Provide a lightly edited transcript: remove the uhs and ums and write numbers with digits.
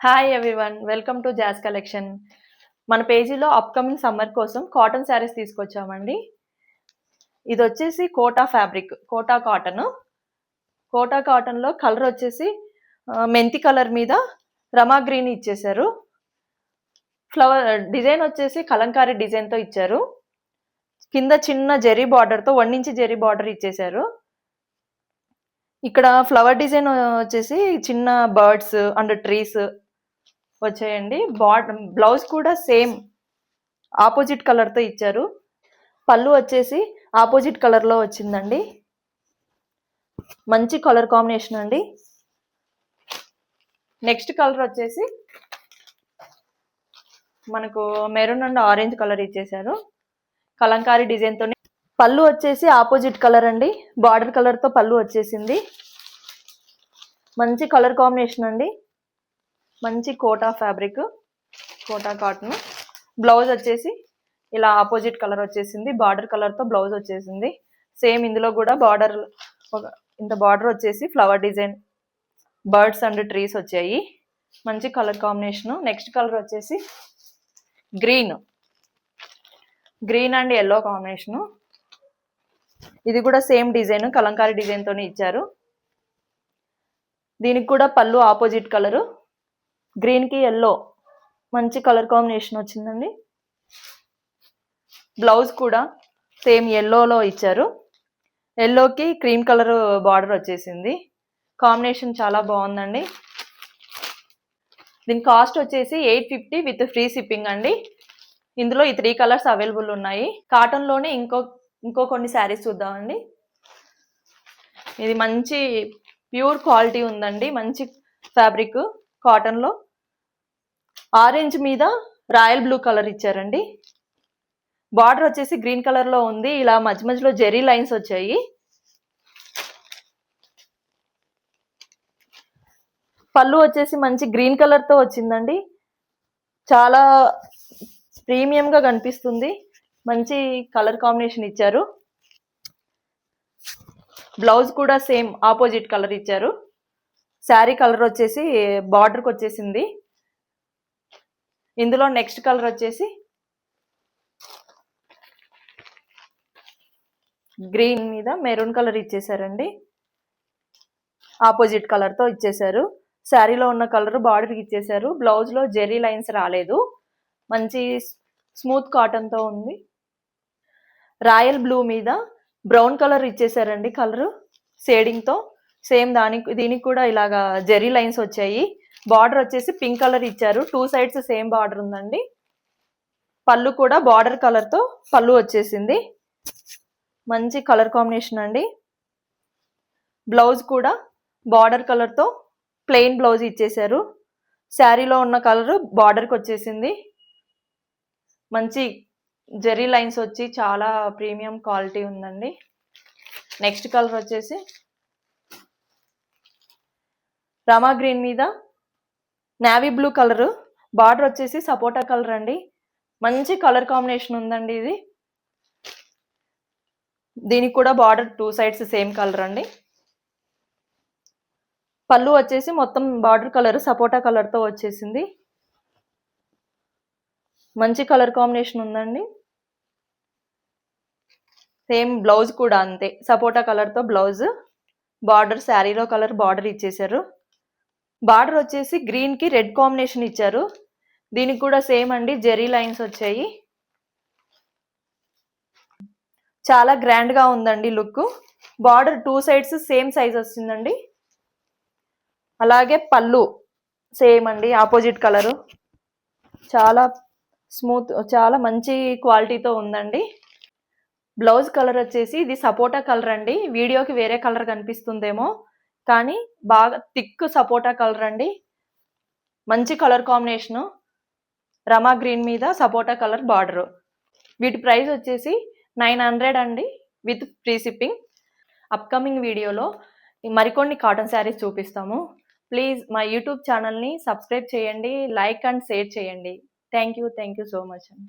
Hi everyone, welcome to jazz collection. మన పేజీలో upcoming summer కోసం కాటన్ శారీస్ తీసుకొచ్చామండి. ఇది వచ్చేసి కోటా ఫ్యాబ్రిక్, కోటా కాటన్. కోటా కాటన్లో కలర్ వచ్చేసి మెంతి కలర్ మీద రమా గ్రీన్ ఇచ్చేసారు. ఫ్లవర్ డిజైన్ వచ్చేసి కలంకారీ డిజైన్తో ఇచ్చారు. కింద చిన్న జెరీ బార్డర్తో 1 ఇంచ్ జెరీ బార్డర్ ఇచ్చేసారు. ఇక్కడ ఫ్లవర్ డిజైన్ వచ్చేసి చిన్న బర్డ్స్ అండ్ ట్రీస్ వచ్చాయండి. బ్లౌజ్ కూడా సేమ్ ఆపోజిట్ కలర్తో ఇచ్చారు. పళ్ళు వచ్చేసి ఆపోజిట్ కలర్లో వచ్చిందండి. మంచి కలర్ కాంబినేషన్ అండి. నెక్స్ట్ కలర్ వచ్చేసి మనకు మెరూన్ అండ్ ఆరెంజ్ కలర్ ఇచ్చేసారు. కలంకారీ డిజైన్తో పళ్ళు వచ్చేసి ఆపోజిట్ కలర్ అండి. బార్డర్ కలర్తో పళ్ళు వచ్చేసింది. మంచి కలర్ కాంబినేషన్ అండి. మంచి Kota fabric, Kota cotton. Blouse వచ్చేసి ఇలా ఆపోజిట్ కలర్ వచ్చేసింది. బార్డర్ కలర్తో బ్లౌజ్ వచ్చేసింది. సేమ్ ఇందులో కూడా బార్డర్, ఇంత బార్డర్ వచ్చేసి flower design, birds and trees వచ్చాయి. మంచి కలర్ కాంబినేషన్. నెక్స్ట్ కలర్ వచ్చేసి గ్రీన్ అండ్ ఎల్లో కాంబినేషను. ఇది కూడా సేమ్ డిజైన్, కలంకారీ డిజైన్తోనే ఇచ్చారు. దీనికి కూడా పళ్ళు ఆపోజిట్ కలరు. గ్రీన్కి ఎల్లో మంచి కలర్ కాంబినేషన్ వచ్చిందండి. బ్లౌజ్ కూడా సేమ్ ఎల్లోలో ఇచ్చారు. ఎల్లోకి క్రీమ్ కలర్ బార్డర్ వచ్చేసింది. కాంబినేషన్ చాలా బాగుందండి. దీని కాస్ట్ వచ్చేసి 850 విత్ ఫ్రీ షిప్పింగ్ అండి. ఇందులో ఈ 3 కలర్స్ అవైలబుల్ ఉన్నాయి. కాటన్లోనే ఇంకో కొన్ని శారీస్ చూద్దామండి. ఇది మంచి ప్యూర్ క్వాలిటీ ఉందండి. మంచి ఫ్యాబ్రిక్ కాటన్లో. ఆరెంజ్ మీద రాయల్ బ్లూ కలర్ ఇచ్చారండి. బార్డర్ వచ్చేసి గ్రీన్ కలర్లో ఉంది. ఇలా మధ్య మధ్యలో జెరీ లైన్స్ వచ్చాయి. పళ్ళు వచ్చేసి మంచి గ్రీన్ కలర్తో వచ్చిందండి. చాలా ప్రీమియంగా కనిపిస్తుంది. మంచి కలర్ కాంబినేషన్ ఇచ్చారు. బ్లౌజ్ కూడా సేమ్ ఆపోజిట్ కలర్ ఇచ్చారు. శారీ కలర్ వచ్చేసి బార్డర్కి వచ్చేసింది. ఇందులో నెక్స్ట్ కలర్ వచ్చేసి గ్రీన్ మీద మెరూన్ కలర్ ఇచ్చేసారండి. ఆపోజిట్ కలర్తో ఇచ్చేసారు. శారీలో ఉన్న కలర్ బార్డర్కి ఇచ్చేసారు. బ్లౌజ్లో జెరీ లైన్స్ రాలేదు. మంచి స్మూత్ కాటన్తో ఉంది. రాయల్ బ్లూ మీద బ్రౌన్ కలర్ ఇచ్చేసారండి. కలర్ షేడింగ్తో సేమ్ దీనికి కూడా ఇలాగా జెరీ లైన్స్ వచ్చాయి. బార్డర్ వచ్చేసి పింక్ కలర్ ఇచ్చారు. 2 సైడ్స్ సేమ్ బార్డర్ ఉందండి. పళ్ళు కూడా బార్డర్ కలర్తో పళ్ళు వచ్చేసింది. మంచి కలర్ కాంబినేషన్ అండి. బ్లౌజ్ కూడా బార్డర్ కలర్తో ప్లెయిన్ బ్లౌజ్ ఇచ్చేసారు. శారీలో ఉన్న కలర్ బార్డర్కి వచ్చేసింది. మంచి జెరీ లైన్స్ వచ్చి చాలా ప్రీమియం క్వాలిటీ ఉందండి. నెక్స్ట్ కలర్ వచ్చేసి రామా గ్రీన్ మీద నేవీ బ్లూ కలర్. బార్డర్ వచ్చేసి సపోటా కలర్ అండి. మంచి కలర్ కాంబినేషన్ ఉందండి. దీనికి కూడా బార్డర్ 2 సైడ్స్ సేమ్ కలర్ అండి. పళ్ళు వచ్చేసి మొత్తం బార్డర్ కలర్ సపోటా కలర్తో వచ్చేసింది. మంచి కలర్ కాంబినేషన్ ఉందండి. సేమ్ బ్లౌజ్ కూడా అంతే, సపోటా కలర్తో బ్లౌజ్. బార్డర్ శారీలో కలర్ బార్డర్ ఇచ్చేసారు. బార్డర్ వచ్చేసి గ్రీన్కి రెడ్ కాంబినేషన్ ఇచ్చారు. దీనికి కూడా సేమ్ అండి, జెరీ లైన్స్ వచ్చాయి. చాలా గ్రాండ్గా ఉందండి look. Border 2 sides same size వస్తుందండి. అలాగే పళ్ళు సేమ్ అండి, ఆపోజిట్ కలరు. చాలా స్మూత్, చాలా మంచి క్వాలిటీతో ఉందండి. బ్లౌజ్ కలర్ వచ్చేసి ఇది సపోటా కలర్ అండి. వీడియోకి వేరే కలర్ కనిపిస్తుందేమో, కానీ బాగా థిక్ సపోటా కలర్ అండి. మంచి కలర్ కాంబినేషను. రమా గ్రీన్ మీద సపోటా కలర్ బార్డరు. వీటి ప్రైస్ వచ్చేసి 900 అండి విత్ ఫ్రీ షిప్పింగ్. అప్కమింగ్ వీడియోలో మరికొన్ని కాటన్ శారీస్ చూపిస్తాము. ప్లీజ్ మా యూట్యూబ్ ఛానల్ని సబ్స్క్రైబ్ చేయండి, లైక్ అండ్ షేర్ చేయండి. థ్యాంక్ యూ సో మచ్ అండి.